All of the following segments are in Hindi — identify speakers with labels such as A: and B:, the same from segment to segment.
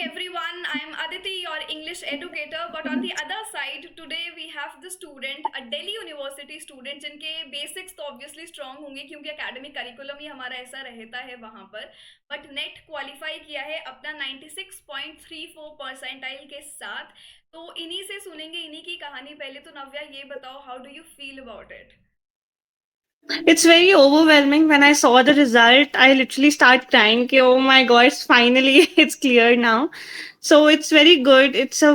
A: everyone. I'm Aditi, your English educator. But on the other side, today we have the student, a Delhi University student, जिनके बेसिक्स तो ऑब्वियसली स्ट्रांग होंगे क्योंकि एकेडमिक करिकुलम ही हमारा ऐसा रहता है वहाँ पर. बट नेट क्वालिफाई किया है अपना 96.34 परसेंटाइल के साथ. तो इन्हीं से सुनेंगे इन्हीं की कहानी. पहले तो नव्या ये बताओ, how do you feel about it?
B: It's very overwhelming. When I saw the result, I literally start crying. Ki, oh my God, finally it's clear now. So it's very good. It's a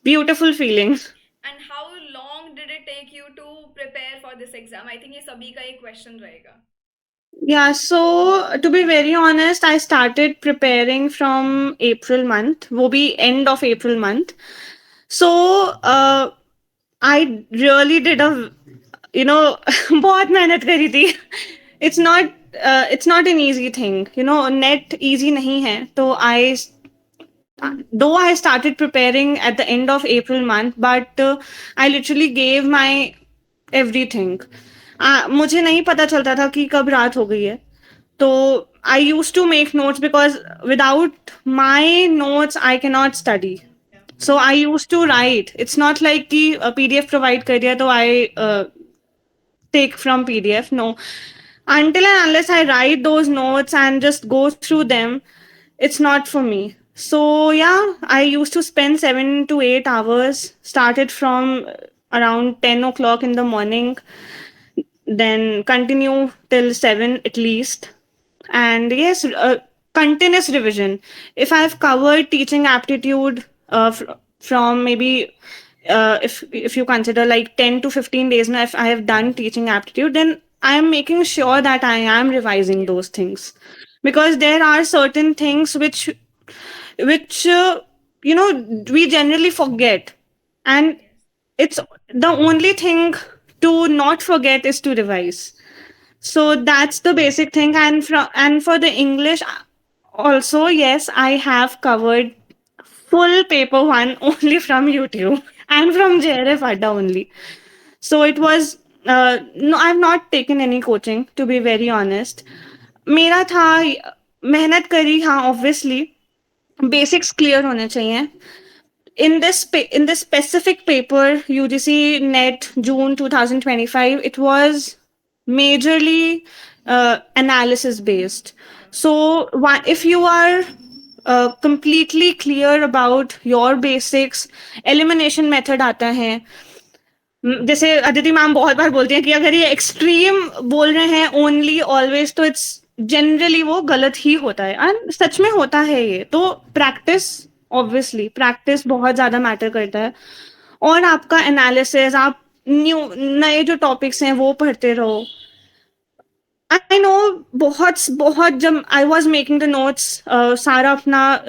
B: beautiful feeling.
A: And how long did it take you to prepare for this exam? I think ये सभी का एक क्वेश्चन रहेगा.
B: Yeah, so to be very honest, I started preparing from April month. वो भी end of April month. So I really did a बहुत मेहनत करी थी. It's not an easy thing. Net easy नहीं है. तो though I started preparing at the end of April month, but I literally gave my everything. मुझे नहीं पता चलता था कि कब रात हो गई है. तो I used to make notes because without my notes I cannot study. So I used to write. It's not like कि PDF provide कर दिया तो I take from PDF. No, until and unless I write those notes and just go through them, it's not for me. So yeah, I used to spend 7 to 8 hours. Started from around 10 o'clock in the morning, then continue till 7 at least. And yes, continuous revision. If I've covered teaching aptitude from maybe if you consider like 10 to 15 days now, if I have done teaching aptitude, then I am making sure that I am revising
A: Yeah.
B: those things, because there are certain things which we generally forget, and
A: Yes.
B: it's the only thing to not forget is to revise. So that's the basic thing. And for the English also, yes, I have covered full paper one only from YouTube and from JRF Adda only. So it was no, I've not taken any coaching, to be very honest. मेरा था मेहनत करी, हाँ obviously बेसिक्स क्लियर होने चाहिए. In this specific paper, UGC NET June 2025, it was majorly analysis based. So if you are completely clear about your basics, elimination method आता है. जैसे अदिति मैम बहुत बार बोलती हैं कि अगर ये एक्सट्रीम बोल रहे हैं ओनली ऑलवेज, तो इट्स जनरली वो गलत ही होता है, एंड सच में होता है ये. तो प्रैक्टिस, ऑब्वियसली प्रैक्टिस बहुत ज्यादा मैटर करता है. और आपका एनालिसिस, आप नए जो टॉपिक्स हैं वो पढ़ते रहो. आई नो, बहुत बहुत जब I was making the notes, सारा अपना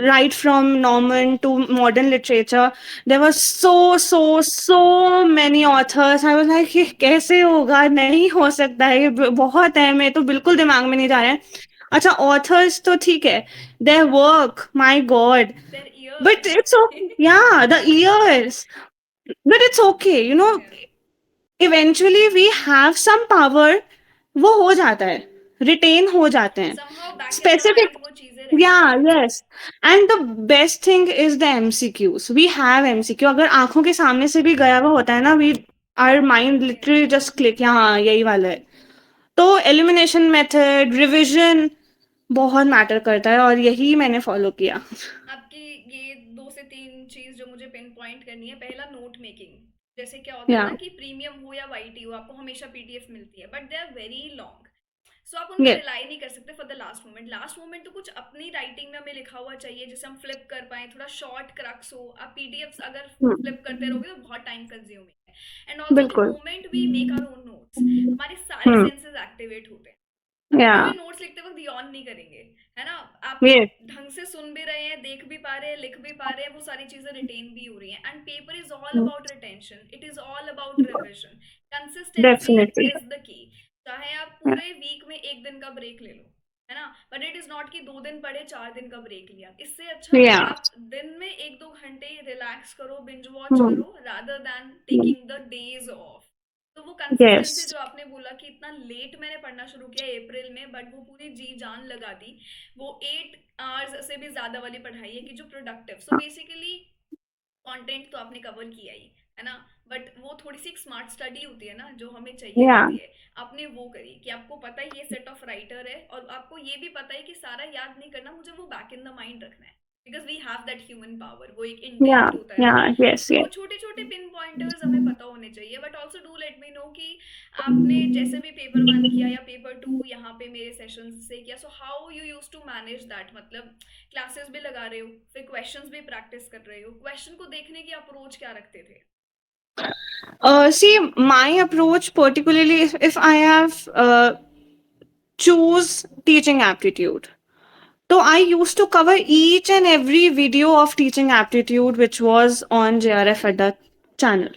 B: right from Norman to modern literature, there were so many authors. I was like, ये कैसे होगा, नहीं हो सकता है, ये बहुत है, मैं तो बिल्कुल दिमाग में नहीं जा रहा है. अच्छा, authors तो ठीक है, their work, my god,
A: Their
B: but
A: ears.
B: it's okay. Yeah, the years, but it's okay,
A: Yeah.
B: eventually we have some power. वो हो जाता है, रिटेन हो जाते हैं
A: Somehow back in the
B: specific.
A: mind वो चीजें रहती
B: Yeah,
A: हैं.
B: yes. And the best thing is the MCQs. We have MCQ. अगर आंखों के सामने से भी गया हुआ होता है ना, we our mind
A: Yes.
B: literally just click, हाँ यही वाला है. तो एलिमिनेशन मेथड, रिविजन बहुत मैटर करता है, और यही मैंने फॉलो किया.
A: आपकी ये दो से तीन चीज जो मुझे पिन पॉइंट करनी है. पहला, नोट मेकिंग. जैसे क्या होता है
B: या
A: ना कि प्रीमियम हो या वाईटी हो, आपको हमेशा पीडीएफ मिलती है but they are very long. So आप उन पर
B: ये
A: रिलाई नहीं कर सकते for the last moment. Last moment तो कुछ अपनी राइटिंग में हमें लिखा हुआ चाहिए जिसे हम फ्लिप कर पाए, थोड़ा शॉर्ट क्रक्स हो. आप पीडीएफ अगर फ्लिप करते रहोगे तो बहुत टाइम कंज्यूमिंग है. एंड ऑल्सो द
B: बिल्कुल.
A: Moment we make our own notes, हमारे सारे सेंसेस एक्टिवेट होते हैं. हम
B: या
A: कभी भी नोट्स लिखते वक्त यान नहीं करेंगे, है ना. आप
B: ये
A: ढंग से सुन भी रहे हैं, देख भी पा रहे हैं, लिख भी पा रहे हैं, वो सारी चीजें रिटेन भी हो रही हैं. And paper is all about retention, it is all about revision. Consistency
B: definitely.
A: Is the की. चाहे आप पूरे वीक में एक दिन का ब्रेक ले लो, है ना, बट इट इज नॉट कि 2 दिन पढ़े 4 दिन का ब्रेक लिया. इससे अच्छा
B: या
A: आप दिन में 1-2 घंटे रिलैक्स करो, बिंज वॉच करो, rather than taking the days of. तो वो कंसिस्टेंसी
B: Yes.
A: जो आपने बोला कि इतना लेट मैंने पढ़ना शुरू किया अप्रैल में, बट वो पूरी जी जान लगा दी। वो 8 आवर्स से भी ज्यादा वाली पढ़ाई है कि जो प्रोडक्टिव, सो बेसिकली कंटेंट तो आपने कवर किया ही है ना, बट वो थोड़ी सी एक स्मार्ट स्टडी होती है ना जो हमें चाहिए
B: Yeah.
A: होती है, आपने वो करी कि आपको पता है ये सेट ऑफ राइटर है, और आपको ये भी पता है कि सारा याद नहीं करना, मुझे वो बैक इन द माइंड रखना है, because we have that human power, वो एक
B: Yeah.
A: इंटेंट होता है ना।
B: Yeah. Yes.
A: तो
B: Yes.
A: वो छोटे छोटे पिन पॉइंटर्स हमें पता होने चाहिए, but also do let me know कि आपने जैसे भी पेपर 1 किया या पेपर 2 यहाँ पे मेरे सेशन से किया, so how you use to manage that, मतलब क्लासेस भी लगा रहे हो, फिर क्वेश्चंस भी प्रैक्टिस कर रहे हो, क्वेश्चन को देखने की अप्रोच क्या रखते थे?
B: See, my approach, particularly if I have choose teaching aptitude. So I used to cover each and every video of teaching aptitude which was on JRF at the channel.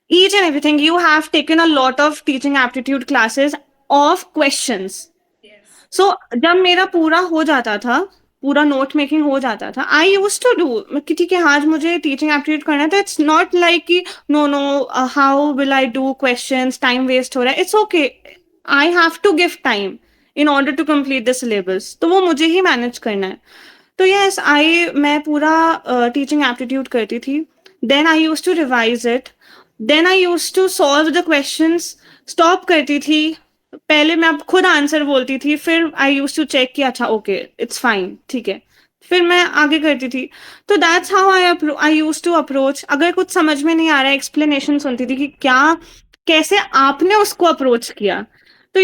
B: Each and everything. You have taken a lot of teaching aptitude classes of questions.
A: Yes.
B: So जब मेरा पूरा हो जाता था, पूरा नोट मेकिंग हो जाता था, आई यूज टू डू कि ठीक है आज मुझे टीचिंग एप्टीट्यूड करना है, तो इट्स नॉट लाइक कि no no how will I do questions, time waste हो रहा है, it's okay, I have to give time in order to complete the syllabus, तो वो मुझे ही मैनेज करना है। तो यस आई मैं पूरा टीचिंग एप्टीट्यूड करती थी, then I use to revise it, then I use to solve the questions, stop करती थी, पहले मैं अब खुद आंसर बोलती थी, फिर आई यूज टू चेक कि अच्छा ओके इट्स फाइन, ठीक है, फिर मैं आगे करती थी। तो that's how I use to approach. अगर कुछ समझ में नहीं आ रहा है, एक्सप्लेनेशन सुनती थी कि क्या कैसे आपने उसको अप्रोच किया। तो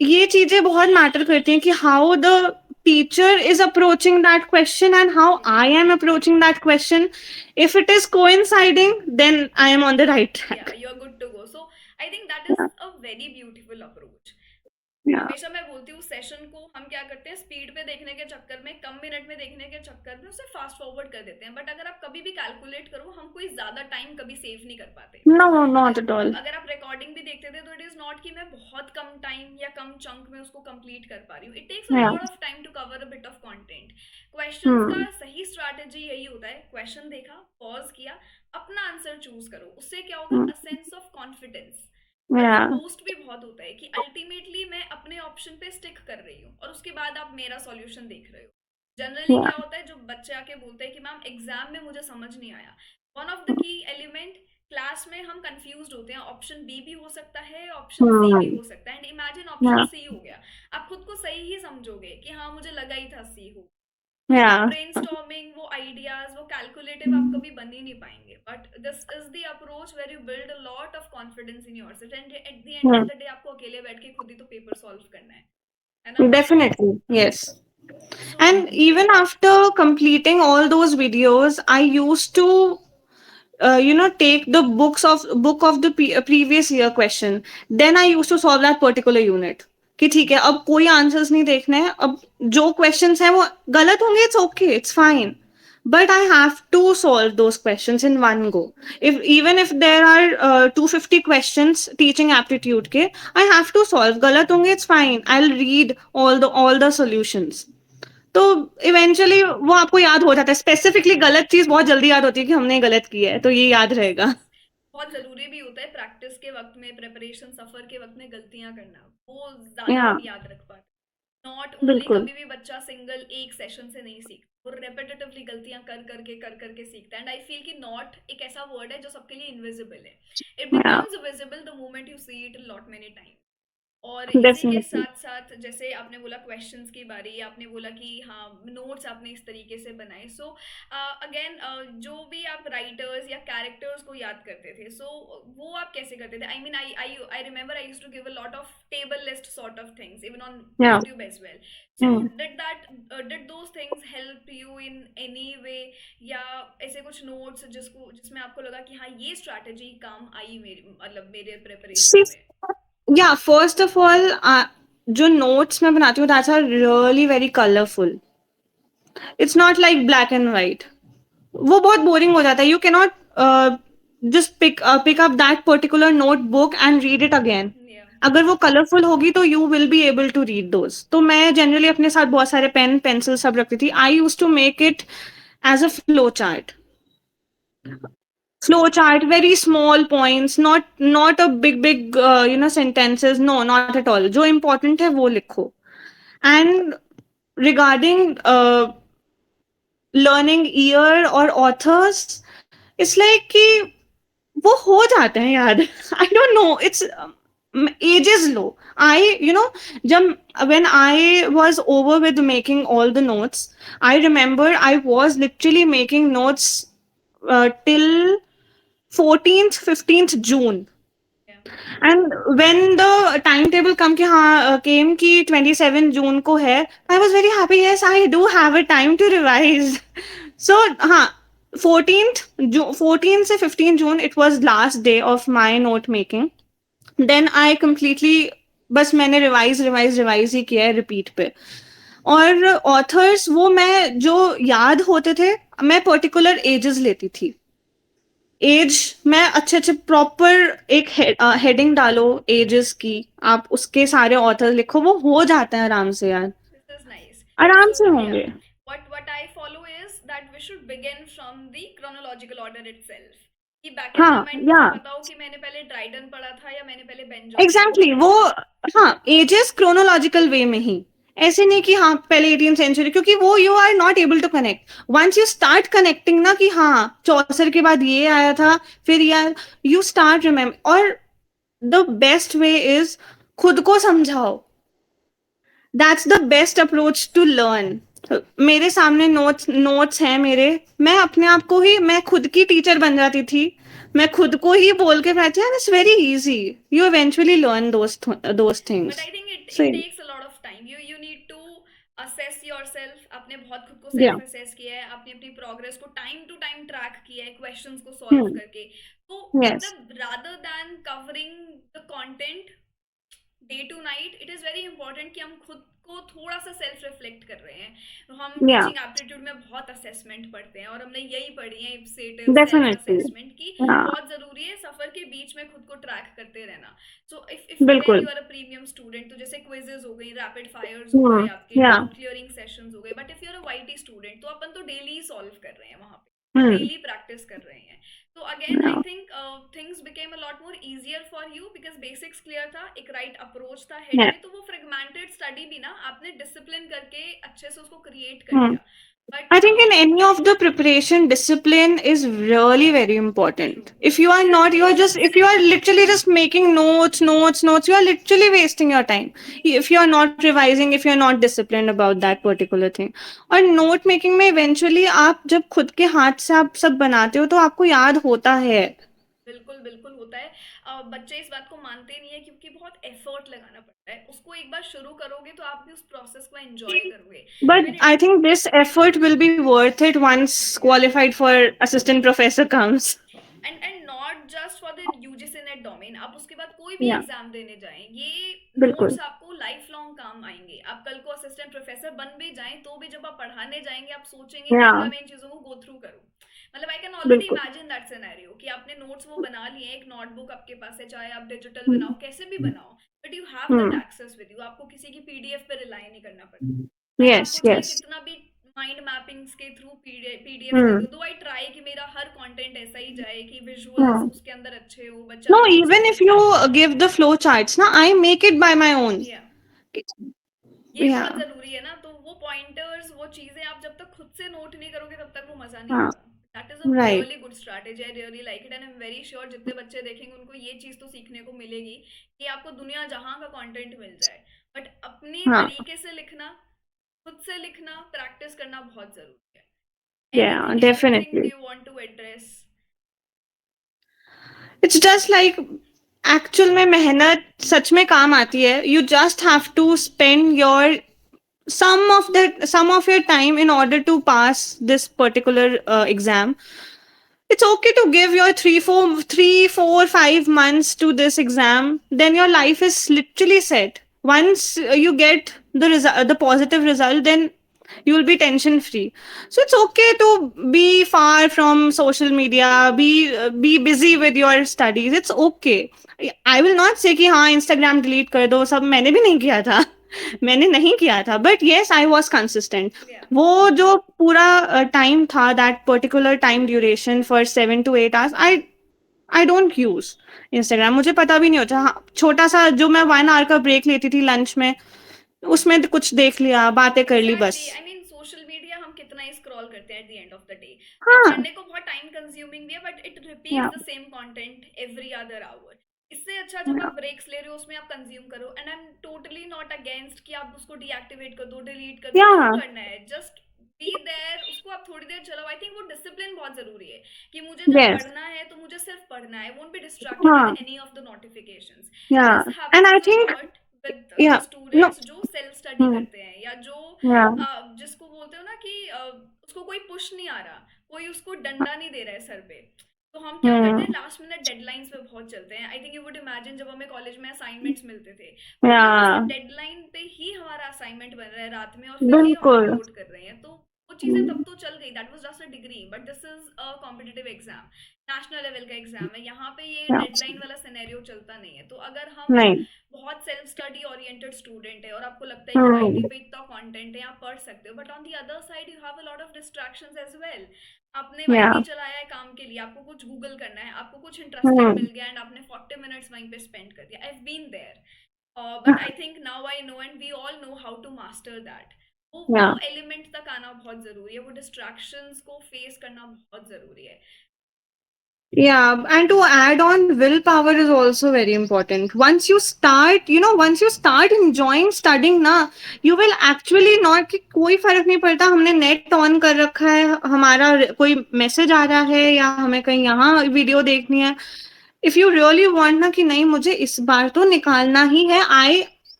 B: ये चीजें बहुत मैटर करती हैं कि how the teacher is approaching that question and how I am approaching that question. If it is coinciding, then I am on the right
A: या
B: track.
A: You are good to go, so I think that is
B: Yeah.
A: A very beautiful approach.
B: Yeah.
A: हमेशा मैं बोलती हूँ सेशन को हम क्या करते हैं, स्पीड पे देखने के चक्कर में, कम मिनट में देखने के चक्कर में उसे फास्ट फॉरवर्ड कर देते हैं, बट अगर आप कभी भी कैलकुलेट करो हम कोई ज्यादा टाइम कभी सेव नहीं कर पाते।
B: No, not at all.
A: अगर आप रिकॉर्डिंग भी देखते थे तो इट इज नॉट कि मैं बहुत कम टाइम या कम चंक में उसको कंप्लीट कर पा रही हूँ, it takes a
B: Yeah.
A: Lot of time to cover a bit of content. Questions का
B: Hmm.
A: सही स्ट्रैटेजी यही होता है, क्वेश्चन देखा, पॉज किया, अपना आंसर चूज करो, उससे क्या होगा,
B: Hmm.
A: A sense of confidence, और वो
B: Yeah.
A: बूस्ट भी बहुत होता है कि अल्टीमेटली मैं अपने ऑप्शन पे स्टिक कर रही हूँ और उसके बाद आप मेरा सॉल्यूशन देख रहे हो। Generally
B: Yeah.
A: क्या होता है, जो बच्चे आके बोलते हैं कि मैम एग्जाम में मुझे समझ नहीं आया, one of the key element, class में हम कंफ्यूज होते हैं, ऑप्शन बी भी हो सकता है, ऑप्शन सी भी
B: Hmm.
A: हो सकता है, एंड इमेजिन ऑप्शन
B: Yeah.
A: सी हो गया, आप खुद को सही ही समझोगे कि हाँ मुझे लगा ही था सी हो, तो वो
B: Yeah.
A: ब्रेनस्टॉर्मिंग, वो आइडियाज, वो कैलकुलेटिव आप कभी बन ही नहीं पाएंगे, but this is the approach where you build a lot of confidence in yourself, and at the end
B: Hmm.
A: Of the day आपको अकेले बैठ के खुद ही तो पेपर सॉल्व करना है ना।
B: Definitely. Yes.
A: So
B: And even after completing all those videos, I used to take the book of the previous year question. Then I used to solve that particular unit. कि ठीक है अब कोई आंसर्स नहीं देखने हैं, अब जो क्वेश्चंस हैं वो गलत होंगे, it's okay, it's fine, but I have to solve those questions in one go. If even if there are 250 questions teaching aptitude के, I have to solve, गलत होंगे, it's fine, I'll read all the solutions. तो इवेंचुअली वो आपको याद हो जाता है, स्पेसिफिकली गलत चीज बहुत जल्दी याद होती है कि हमने गलत किया है, तो ये याद
A: यस
B: रहेगा।
A: यस, बहुत ज़रूरी भी होता है प्रैक्टिस के वक्त में, प्रिपरेशन सफ़र के वक्त में गलतियाँ करना, वो ज़्यादा
B: या
A: हम याद रख पाते, नॉट ओनली,
B: बिल्कुल।
A: कभी भी बच्चा सिंगल एक सेशन से नहीं सीखता, वो रेपिटेटिवली गलतियां कर करके सीखता है, एंड आई फील कि नॉट एक ऐसा वर्ड है जो सबके लिए इनविजिबल है, इट
B: या
A: becomes visible the moment you see it lot many time. और इसी के
B: डेफिनेटली।
A: साथ साथ जैसे आपने बोला क्वेश्चंस की बारी, आपने बोला कि हाँ नोट्स आपने इस तरीके से बनाए, सो अगेन जो भी आप राइटर्स या कैरेक्टर्स को याद करते थे, सो वो आप कैसे करते थे? I mean I remember I used to give a lot of table list sort of things even on
B: या
A: YouTube as well, so did those things help you in any way, या ऐसे कुछ नोट्स जिसमें आपको लगा कि हाँ ये स्ट्रैटेजी काम आई मेरी, मतलब मेरे प्रिपरेशन में?
B: या फर्स्ट ऑफ ऑल जो नोट्स मैं बनाती हूँ that's are really very colourful, it's not like black and white, वो बहुत बोरिंग हो जाता है, you can not just pick up that particular notebook and read it again.
A: Yeah.
B: अगर वो कलरफुल होगी तो you will be able to read those. तो मैं जनरली अपने साथ बहुत सारे पेन पेंसिल सब रखती थी, I use to make it as a flow chart. flow chart, very small points, not a big sentences. No, not at all. जो important है वो लिखो. And regarding learning year or authors, it's like कि वो हो जाते हैं यार. I don't know. It's age is low. जब when I was over with making all the notes, I remember I was literally making notes till 14th 15th June.
A: Yeah.
B: And when the timetable come कि हाँ came कि 27 June को है, I was very happy. Yes, I do have a time to revise. So हाँ 14th से 15 June it was last day of my note making. Then I completely बस मैंने रिवाइज ही किया है रिपीट पे. और ऑथर्स वो मैं जो याद होते थे मैं पर्टिकुलर एजेस लेती थी. एज मैं अच्छे अच्छे प्रॉपर एक हेडिंग डालो एजेस की, आप उसके सारे ऑथर लिखो, वो हो जाता है आराम से यार.
A: This is nice.
B: आराम
A: So
B: से
A: yeah,
B: होंगे.
A: what I follow is that we should begin from the chronological order itself. कि back in my
B: हाँ
A: mind
B: या
A: मुझे पता हो कि मैंने पहले ड्राइडन पढ़ा था या मैंने पहले बेन जॉन्सन
B: एग्जैक्टली
A: पढ़ा
B: वो.
A: है.
B: हाँ एजेस क्रोनोलॉजिकल वे में ही, ऐसे नहीं कि हाँ पहले 18th सेंचुरी, क्योंकि वो you are not able to connect. Once you start connecting ना कि हाँ चौसर के बाद ये आया था, फिर यार यू स्टार्ट रिमेम्बर. और द बेस्ट वे इज खुद को समझाओ. That's the best approach to learn. मेरे सामने नोट्स हैं मेरे, मैं अपने आप को ही, मैं खुद की टीचर बन जाती थी, मैं खुद को ही बोल के बैठती हूँ. It's very easy. You eventually learn those
A: But
B: things.
A: I think it
B: so
A: it takes a lot of time. You need to assess yourself. आपने बहुत खुद को
B: या
A: सेल्फ असेस किया है, आपने अपनी प्रोग्रेस को टाइम टू टाइम ट्रैक किया है क्वेश्चंस को सॉल्व करके. तो
B: यस
A: मतलब rather than covering the content day to night, it is very important कि हम खुद को थोड़ा सा सेल्फ रिफ्लेक्ट कर रहे हैं. तो हम
B: या
A: टीचिंग एप्टीट्यूड में बहुत असेसमेंट पढ़ते हैं और हमने यही पढ़ी है इप्सेटिव सेल्फ
B: डेफिनेटली.
A: असेसमेंट की.
B: हाँ
A: बहुत ज़रूरी है सफ़र के बीच में खुद को ट्रैक करते रहना. सो इफ टुडे
B: बिल्कुल.
A: You are a premium student, तो जैसे क्विजेज हो गई, रैपिड फायर्स हो गए, आपके
B: या
A: डाउट क्लियरिंग सेशंस हो गए. But if you are a YT student तो अपन तो डेली सॉल्व कर रहे हैं वहाँ पे, डेली प्रैक्टिस कर रहे हैं. तो again I think things became a lot more easier for you because basics clear था, एक राइट अप्रोच था हेड में. तो वो फ्रेगमेंटेड स्टडी भी ना आपने डिसिप्लिन करके अच्छे से उसको क्रिएट कर लिया.
B: I
A: but
B: think in any of the preparation, discipline is really very important.
A: True.
B: If you are not, if you are literally just making notes, you are literally wasting your time. If you are not revising, if you are not disciplined about that particular thing. और note making में eventually आप जब खुद के हाथ से आप सब बनाते हो तो आपको याद होता है.
A: बिल्कुल बिल्कुल होता है. बच्चे इस बात को मानते नहीं है क्योंकि बहुत एफर्ट लगाना पड़ता है. उसको एक बार शुरू करोगे तो आप भी उस प्रोसेस को एंजॉय करोगे.
B: But
A: When
B: I think this effort will be worth it once qualified for assistant professor comes.
A: And not just for the UGC net domain, आप उसके बाद कोई भी
B: Yeah,
A: एग्जाम देने जाएं, ये
B: बिल्कुल.
A: नोट्स आपको लाइफ लॉन्ग काम आएंगे. आप कल को असिस्टेंट प्रोफेसर बन भी जाएं तो भी जब आप पढ़ाने जाएंगे आप सोचेंगे कि
B: Yeah,
A: अगर मैं इन चीज़ों को गो थ्रू करूं. मतलब आई कैन ऑलरेडी
B: बिल्कुल.
A: इमेजिन दैट सिनेरियो कि आपने नोट्स वो बना लिए, एक नोटबुक आपके पास है, चाहे आप डिजिटल बनाओ कैसे भी बनाओ, but you have that
B: Hmm.
A: Access with you. आपको किसी की पीडीएफ पे रिलाई नहीं करना पड़ता. मैं
B: Yes,
A: आपको चाहे
B: yes.
A: कितना भी माइंड मैपिंग्स के थ्रू पीडीएफ दे
B: Hmm.
A: दूं, दो आई ट्राई कि मेरा हर कंटेंट ऐसा ही जाए कि विजुअल्स
B: Hmm.
A: उसके अंदर अच्छे हो, बच्चा
B: No,
A: समझ
B: even
A: सके.
B: if you give the flow charts, na, I make it by my own.
A: या ये बहुत
B: Yeah.
A: जरूरी है ना. तो वो पॉइंटर्स, वो चीजें आप जब तक खुद से नोट नहीं करोगे तब तक वो मजा नहीं
B: हाँ,
A: आएगा. That is a
B: right.
A: Really good strategy. I really like it and I am very sure जितने बच्चे देखेंगे उनको ये चीज तो सीखने को मिलेगी कि आपको दुनिया जहां का कंटेंट मिल जाए, बट अपनी
B: हाँ,
A: तरीके से लिखना, खुद से लिखना, प्रैक्टिस करना बहुत जरूरी है.
B: yeah,
A: anything
B: definitely.
A: Do you want to address?
B: It's just like actual में मेहनत सच में काम आती है. You just have to spend your some of your time in order to pass this particular exam. It's okay to give your 3, 4, 5 months to this exam. Then your life is literally set. Once you get the result, the positive result, then you will be tension free. So it's okay to be far from social media, be busy with your studies. It's okay. I will not say कि हाँ Instagram delete कर दो, सब मैंने भी नहीं किया था. मैंने नहीं किया था, but yes I was consistent.
A: या
B: वो जो पूरा टाइम था, that particular time duration for 7 to 8 hours, I don't use Instagram. मुझे पता भी नहीं होता। हाँ, छोटा सा जो मैं 1 आवर का ब्रेक लेती थी लंच में, उसमें तो कुछ देख लिया, बातें कर ली बस।
A: Exactly, I mean social media हम कितना ही स्क्रॉल करते हैं at the end of the day. वो
B: हाँ।
A: करने को बहुत टाइम कंज्यूमिंग भी है, बट इट
B: या
A: repeats the same content every other hour. इससे अच्छा जब
B: या
A: आप ब्रेक्स ले रहे हो उसमें आप कंज्यूम करो। And I am totally not against कि आप उसको डीएक्टिवेट कर दो, डिलीट कर दो,
B: या
A: क्यों करना है, जस्ट बी देयर, उसको आप थोड़ी देर चलाओ। आई थिंक वो डिसिप्लिन बहुत जरूरी है कि मुझे जब
B: यस।
A: पढ़ना है तो मुझे सिर्फ पढ़ना है, वोंट बी डिस्ट्रैक्टेड विद
B: हाँ।
A: Any of the notifications.
B: या
A: this
B: and I
A: happens a
B: think
A: lot with the
B: या नो।
A: स्टूडेंट्स जो सेल्फ स्टडी करते हैं, या जो
B: या
A: जिसको बोलते हो ना कि उसको कोई पुश नहीं आ रहा, कोई उसको डंडा नहीं दे रहा है सर पे। तो हम क्या करते हैं, लास्ट मिनट डेडलाइंस पे बहुत चलते हैं। I think you would imagine जब हमें कॉलेज में असाइनमेंट्स मिलते थे, हम लोग उस
B: या
A: डेडलाइन पे ही हमारा असाइनमेंट बन रहा है रात में, और फिर ही हम
B: बिल्कुल।
A: अपलोड कर रहे हैं। तो वो चीजें तब तो चल गई, that was just a degree, but this is a competitive exam, national level का एग्जाम है, यहाँ पे ये
B: या
A: डेडलाइन वाला सिनेरियो चलता नहीं है। तो अगर हम
B: नहीं।
A: बहुत सेल्फ स्टडी ओरिएंटेड स्टूडेंट है और आपको लगता है कि आईटी
B: हम्म।
A: पे इतना कंटेंट है, आप पढ़ सकते हो, but on the other side you have a lot of distractions as well. आपने
B: या
A: वाईटी चलाया है काम के लिए, आपको कुछ गूगल करना है, आपको कुछ इंटरेस्टिंग
B: हम्म।
A: मिल गया एंड आपने 40 मिनट्स वहीं पे स्पेंड कर दिया। I have been there, but I think now I know and we all know how to master that. वो
B: या
A: एलिमेंट तक आना बहुत जरूरी है, वो डिस्ट्रैक्शंस को फेस करना बहुत जरूरी है।
B: Yeah, and to add on, willpower is also very important. Once you start, once you start enjoying studying ना, you will actually not, कि कोई फर्क नहीं पड़ता हमने नेट ऑन कर रखा है, हमारा कोई मैसेज आ रहा है या हमें कहीं यहाँ वीडियो देखनी है। इफ यू रियली वांट ना कि नहीं मुझे इस बार तो निकालना ही है,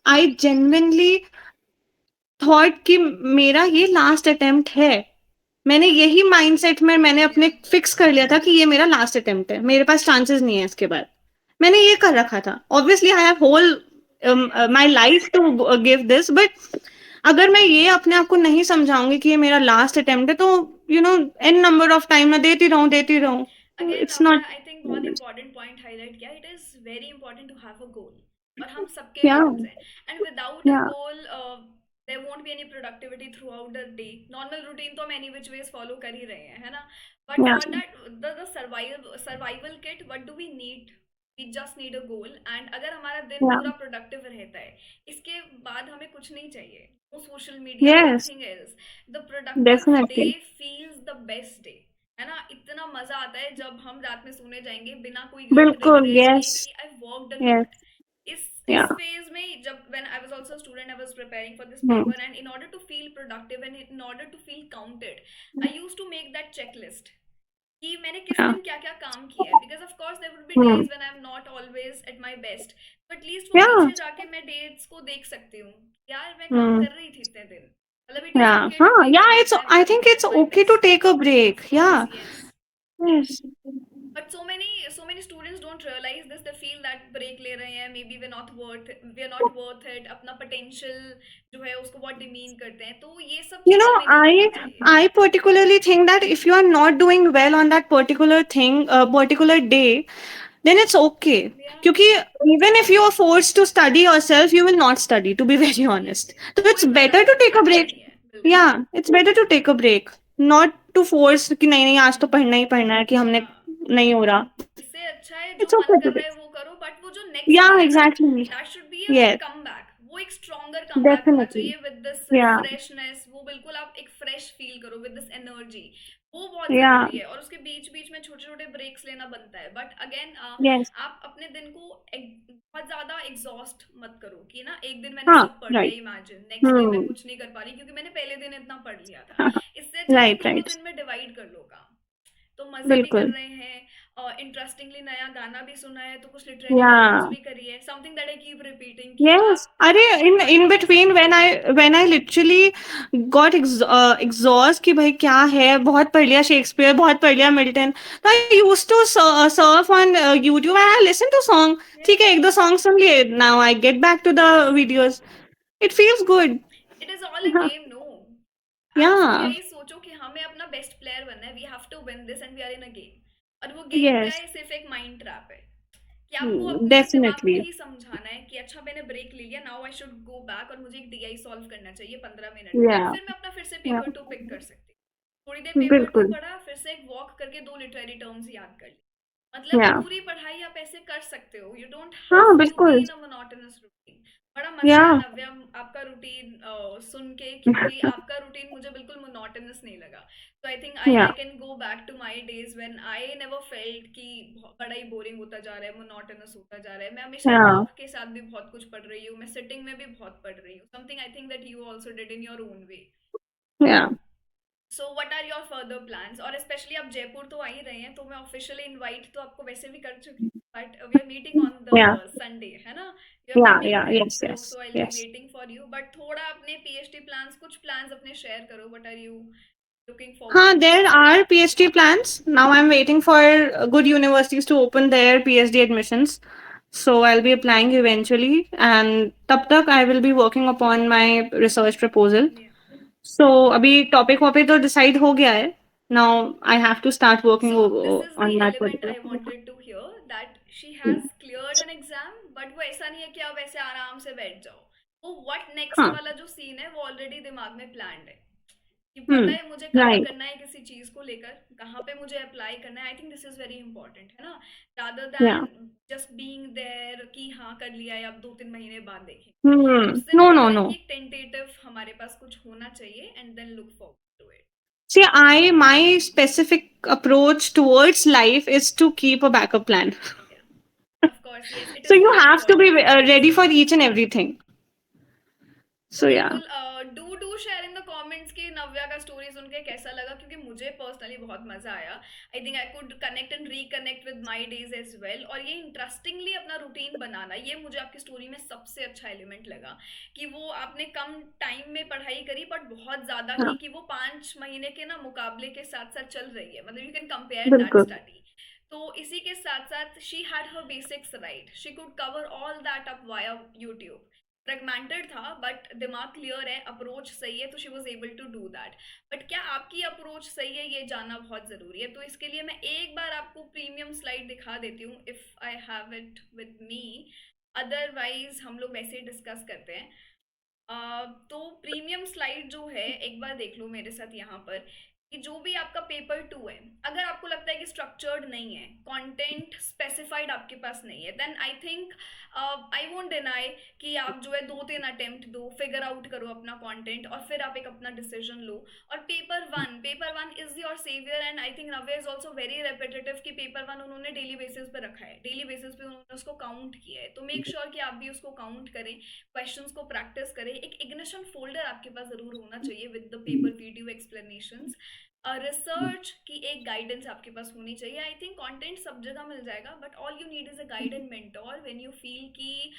B: आई जेन्युइनली थॉट कि मेरा ये लास्ट अटेम्प्ट है। मैंने यही माइंडसेट में मैंने अपने फिक्स कर लिया था कि ये मेरा लास्ट अटेम्प्ट है, मेरे पास चांसेस नहीं है इसके बाद। मैंने ये कर रखा था। Obviously I have whole my life to give this, but अगर मैं ये अपने आप को नहीं समझाऊंगी कि ये मेरा लास्ट अटेम्प्ट है, तो एन नंबर ऑफ टाइम मैं देती रहूं,
A: अगेन
B: इट्स
A: आपने
B: नॉट।
A: आई थिंक बहुत इंपॉर्टेंट पॉइंट हाईलाइट किया, it is very important to have a goal. और हम सबके
B: या
A: गोल्स हैं, एंड विदाउट अ
B: या
A: goal there won't be any productivity throughout the day. Normal routine तो हम एनी विच वेज फॉलो कर ही रहे हैं, है ना, बट
B: या
A: for that the survival kit what do we need, we just need a goal. And अगर हमारा दिन
B: या
A: पूरा प्रोडक्टिव रहता है, इसके बाद हमें कुछ नहीं चाहिए, no social media,
B: yes,
A: nothing else. The productive day
B: definitely.
A: Feels the best day, है ना। इतना मजा आता है जब हम रात में सोने जाएंगे बिना कोई गिल्ट
B: बिल्कुल।
A: रिग्रेट के
B: यस।
A: कि I worked a
B: yes.
A: Lot. इस
B: या
A: फेज में जब when I was also student, I was preparing for this
B: hmm.
A: Paper, and in order to feel productive and in order to feel counted, I used to make that checklist कि मैंने किस
B: या
A: दिन क्या क्या काम किया है। Because of course there would be
B: hmm.
A: Days when I am not always at my best, तो एटलीस्ट वो
B: या
A: पीछे जाके मैं डेट्स को देख सकती हूँ, यार मैं काम
B: हम्म।
A: कर रही थी इतने दिन। मतलब it is
B: Yeah,
A: okay to
B: huh?
A: Take
B: Yeah,
A: uh
B: it's.
A: break, I
B: I think
A: wasn't
B: it's
A: at my
B: okay to
A: best.
B: take a
A: Of
B: break.
A: course,
B: Yeah.
A: yes.
B: Yes.
A: But so many students don't realize this. They feel that break ले रहे हैं, maybe we're not worth it, अपना potential जो है उसको बहुत demean करते हैं, तो ये सब
B: You
A: चीजें
B: know,
A: हमें नहीं करनी चाहिए।
B: I particularly think that if you are not doing well on that particular thing, particular day, then it's okay.
A: Yeah,
B: क्योंकि even if you are forced to study yourself, you will not study. To be very honest,
A: obviously
B: so it's
A: कोई
B: better to
A: productivity
B: take a
A: होना
B: break.
A: नहीं है, बिल्कुल।
B: Yeah, it's better to take a break, not to force कि नहीं नहीं आज तो पढ़ना ही पढ़ना है कि हमने
A: हाँ,
B: नहीं हो रहा.
A: इससे अच्छा है जो
B: It's
A: मन
B: okay
A: कर
B: to
A: रहा
B: take.
A: है वो करो, बट वो जो नेक्स्ट डे
B: Yeah,
A: है ना,
B: exactly.
A: That should be a
B: Yes,
A: come back, वो एक स्ट्रॉन्गर कम बैक होना
B: definitely.
A: चाहिए विद दिस
B: Yeah,
A: फ्रेशनेस। वो बिल्कुल आप एक फ्रेश फील करो विद दिस एनर्जी, वो बहुत
B: yeah,
A: जरूरी है। और उसके बीच बीच में छोटे छोटे ब्रेक्स लेना बनता है, बट अगेन
B: yes.
A: आप अपने दिन को बहुत ज्यादा एग्जॉस्ट मत करो कि ना एक दिन मैंने
B: हाँ,
A: सब पढ़ लिया,
B: right.
A: इमेजिन नेक्स्ट डे मैं
B: Hmm.
A: कुछ नहीं कर पा रही क्योंकि मैंने पहले दिन इतना पढ़ लिया था।
B: हाँ,
A: इससे अच्छा है कि
B: right,
A: दोनों
B: right.
A: दिन में डिवाइड कर लो काम, तो मजे भी कर
B: बिल्कुल.
A: रहे हैं, इंटरेस्टिंगली नया गाना भी सुना है, तो कुछ लिटरेरी वर्ड्स
B: Yeah.
A: भी करी है, something that I keep repeating कि
B: Yes.
A: आप
B: अरे
A: कोई
B: in
A: पढ़ता है
B: between
A: साथ में।
B: when I literally got exhaust कि भाई क्या है, बहुत पढ़ लिया शेक्सपियर, बहुत पढ़ लिया मिल्टन, तो I used to surf on YouTube and I listen to song. ठीक है,
A: Yeah,
B: एक दो song सुन लिए, now I get back to the videos. It feels good.
A: It is all अ
B: हाँ,
A: गेम, नो। आप सिर्फ
B: yeah.
A: यही सोचो कि हमें अपना बेस्ट प्लेयर बनना है, we have to win this and we are in a game. और वो गेम क्या
B: Yes.
A: है, सिर्फ एक माइंड ट्रैप है कि आपको अपने दिमाग को
B: Definitely.
A: ही समझाना है कि अच्छा मैंने ब्रेक ले लिया, now I should go back और मुझे एक डीआई सॉल्व करना चाहिए 15 मिनट में,
B: Yeah.
A: फिर मैं अपना फिर से
B: Yeah.
A: पेपर टू पिक कर सकती हूँ। थोड़ी देर पेपर टू
B: बिल्कुल.
A: पढ़ा, फिर से एक वॉक करके दो लिटरेरी टर्म्स याद कर ली। मतलब
B: Yeah.
A: पूरी पढ़ाई आप ऐसे कर सकते हो, यू डोंट हैव
B: हाँ,
A: टू बी
B: बिल्कुल.
A: इन अ मोनोटोनस रूटीन। बड़ा मजा आया
B: Yeah.
A: नव्या आपका रूटीन सुन के, क्योंकि आपका रूटीन मुझे बिल्कुल मोनोटोनस नहीं लगा। तो I think I
B: Yeah.
A: I can go back to my days when I never felt कि बड़ा ही बोरिंग होता जा रहा है, मोनोटोनस होता जा रहा है। मैं हमेशा
B: Yeah.
A: वॉक के साथ भी बहुत कुछ पढ़ रही हूँ, मैं सिटिंग में भी बहुत पढ़ रही हूँ, something I think that you also did in your own way.
B: Yeah.
A: So what are your further plans? और स्पेशली आप जयपुर तो आ ही रहे हैं, तो मैं ऑफिशियली इनवाइट तो आपको वैसे भी कर चुकी हूँ, but we are meeting on the
B: Yeah.
A: Sunday, है ना? You are
B: Yeah.
A: Coming
B: Yeah.
A: There,
B: Yes.
A: So
B: Yes.
A: So I will be
B: Yes.
A: Waiting for you. But थोड़ा अपने पीएचडी प्लान्स, कुछ प्लान्स अपने शेयर करो, what are you looking forward to?
B: There are PhD plans. Now I'm waiting for good universities to open their PhD admissions. So I'll be applying eventually, and tab tak I will be working upon my research proposal. So अभी topic वापिक तो decide हो गया है. Now I have to start working
A: So this is the
B: on that
A: element
B: particular
A: I
B: thing.
A: wanted to hear, that she has cleared an exam, but वो ऐसा नहीं है कि आप ऐसे आराम से बैठ जाओ। वो what next
B: हाँ.
A: वाला जो सीन है वो ऑलरेडी दिमाग में प्लान्ड है, कि पता है मुझे कहाँ
B: Right.
A: करना है किसी चीज को लेकर, कहाँ पे मुझे अप्लाई करना है। I think this is very important, है ना? Rather
B: Yeah.
A: Than just being there कि हाँ कर लिया है, अब 2-3 महीने बाद देखेंगे। उससे
B: No, no,
A: बेटर है कि
B: no.
A: एक टेंटेटिव हमारे पास कुछ होना चाहिए, and then look forward to it.
B: See, my specific approach towards life is to keep a backup plan.
A: या of course, yes, it
B: So
A: is
B: you
A: very
B: have to be
A: important.
B: ready for each and everything.
A: तो
B: So yeah.
A: बिल्कुल do share in the comments कि नव्या का स्टोरी सुन के कैसा लगा, क्योंकि मुझे पर्सनली बहुत मजा आया। I think I could connect and reconnect with my days as well. और ये इंटरेस्टिंगली अपना रूटीन बनाना, ये मुझे आपकी स्टोरी में सबसे अच्छा एलिमेंट लगा, कि वो आपने कम टाइम में पढ़ाई करी बट बहुत ज़्यादा
B: हाँ,
A: की, कि वो 5 महीने के ना मुकाबले के साथ साथ चल रही है, मतलब यू कैन कंपेयर दैट
B: बिल्कुल.
A: स्टडी। तो इसी के साथ साथ she had her basics right, she could cover all that up via YouTube. Fragmented था बट दिमाग क्लियर है, अप्रोच सही है, तो she was able to do that. But क्या आपकी अप्रोच सही है, ये जानना बहुत ज़रूरी है। तो इसके लिए मैं एक बार आपको प्रीमियम स्लाइड दिखा देती हूँ, if I have it with me, otherwise हम लोग वैसे ही डिस्कस करते हैं। तो प्रीमियम स्लाइड जो है, एक बार देख लो मेरे साथ यहाँ पर, कि जो भी आपका पेपर 2 है, अगर आपको लगता है कि स्ट्रक्चर्ड नहीं है, कंटेंट स्पेसिफाइड आपके पास नहीं है, then I think I won't deny कि आप जो है 2-3 अटेम्प्ट दो, फिगर आउट करो अपना कंटेंट, और फिर आप एक अपना डिसीजन लो। और paper 1 is your saviour, and I think now is also very repetitive, कि पेपर 1 उन्होंने डेली बेसिस पे रखा है, डेली बेसिस पे उन्होंने उसको काउंट किया है। तो मेक श्योर कि आप भी उसको काउंट करें, क्वेश्चंस को प्रैक्टिस करें। एक इग्निशन फोल्डर आपके पास जरूर होना चाहिए with the paper video explanations. Research की एक गाइडेंस आपके पास होनी चाहिए। आई थिंक कंटेंट सब जगह मिल जाएगा, but all you need is a guide and mentor when you feel कि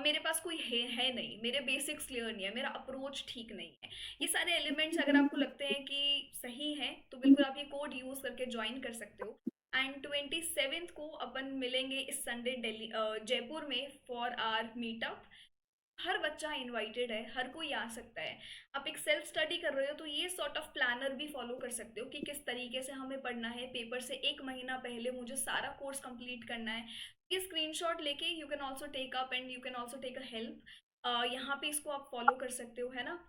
A: मेरे पास कोई है नहीं, मेरे बेसिक्स क्लियर नहीं है, मेरा अप्रोच ठीक नहीं है। ये सारे एलिमेंट्स अगर आपको लगते हैं कि सही है, तो बिल्कुल आप ये कोड यूज करके ज्वाइन कर सकते हो। एंड 27th को अपन मिलेंगे इस संडे दिल्ली जयपुर में फॉर आर मीटअप। हर बच्चा इनवाइटेड है, हर कोई आ सकता है। आप एक सेल्फ स्टडी कर रहे हो, तो ये सॉर्ट ऑफ प्लानर भी फॉलो कर सकते हो, कि किस तरीके से हमें पढ़ना है। पेपर से 1 महीना पहले मुझे सारा कोर्स कंप्लीट करना है। ये स्क्रीनशॉट लेके you can also take up, and you can also take a help. यहाँ पे इसको आप फॉलो कर सकते हो, है ना?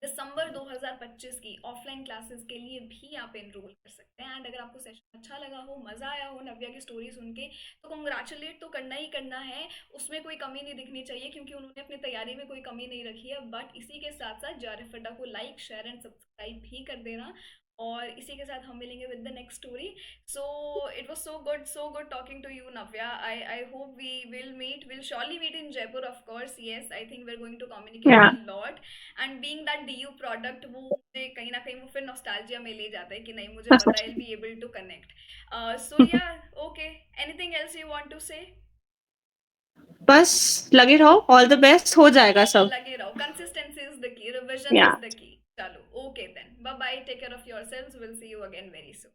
A: दिसंबर 2025 की ऑफलाइन क्लासेस के लिए भी आप एनरोल कर सकते हैं। एंड अगर आपको सेशन अच्छा लगा हो, मज़ा आया हो नव्या की स्टोरी सुन के, तो कॉन्ग्रेचुलेट तो करना ही करना है, उसमें कोई कमी नहीं दिखनी चाहिए, क्योंकि उन्होंने अपनी तैयारी में कोई कमी नहीं रखी है। बट इसी के साथ साथ जारिफ अड्डा को लाइक, शेयर एंड सब्सक्राइब भी कर देना। और इसी के साथ हम मिलेंगे with the next story. So it was so good talking to you Navya. I hope we will surely meet in Jaipur, of course. Yes, I think we are going to communicate
B: Yeah.
A: A lot. And being that DU product, वो मुझे कहीं ना कहीं वो फिर नॉस्टैल्जिया में ले जाता है, कि नहीं मुझे पता है, be able to connect. So yeah, okay, anything else you want to say?
B: बस लगे रहो, all the best, हो जाएगा सब.
A: लगे रहो, consistency is the key, revision
B: Yeah.
A: Is the key. चलो, okay then, bye bye, take care of yourselves, will see you again very soon.